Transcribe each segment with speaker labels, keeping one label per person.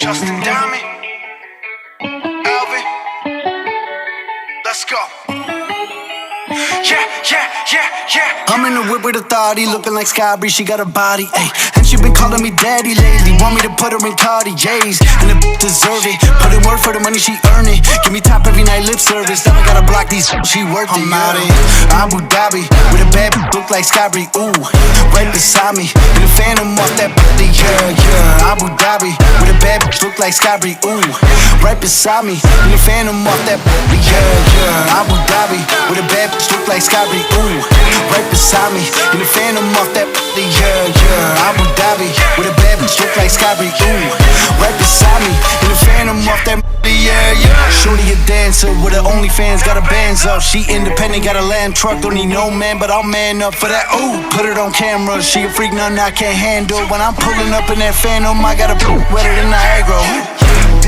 Speaker 1: Justin Diamond, Alvin, let's go. Yeah.
Speaker 2: I'm in the whip with authority, looking like Sky Bree, she got a body, ayy. And she been calling me daddy lately, want me to put her in Cartiers, and the deserve it. Put in work for the money, she earn it. Give me top every night, lip service. Now I gotta block these, she worth it. I'm out in Abu Dhabi, with a bad look like Sky Bree, ooh. Right beside me, in the phantom off that body, yeah. Abu Dhabi, with a bad look like Sky Bree, ooh. Right beside me, in the phantom off that body, yeah. Abu Dhabi, with a bad look like Sky Bree, ooh. Right beside me, in the phantom off that body, yeah. Abu Dhabi, with a bad look like Sky Bree, ooh. Right beside me, in the phantom off that body, yeah. Shorty a dancer with her OnlyFans, got her bands up. She independent, got a lamb truck, don't need no man, but I'll man up for that. Ooh, put it on camera, she a freak, nothing I can't handle. When I'm pulling up in that phantom, I got a poop wetter than Niagara.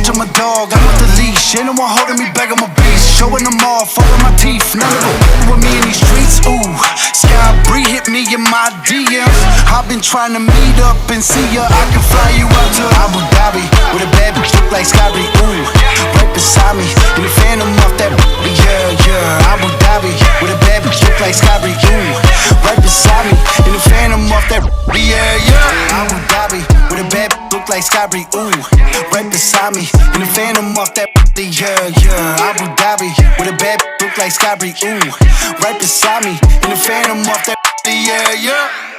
Speaker 2: To my dog, I'm with the leash, ain't no one holding me back, I'm a beast. Showing them all, falling my teeth, none of them with me in these streets. Ooh, Sky Bree hit me in my DMs. I've been trying to meet up and see ya. I can fly you out to Abu Dhabi, with a bad bitch look like Sky Bree, ooh. Right beside me, in the phantom off that body, yeah. Abu Dhabi, with a bad bitch look like Sky Bree, ooh. Right beside me, in the phantom off that body, yeah. Abu Dhabi, with a bad bitch look like Sky Bree, ooh. Right beside me, in the phantom off that body, yeah. Abu Dhabi, with a bad bitch look like Sky Bree, ooh. Right beside me, in the phantom off that body, yeah.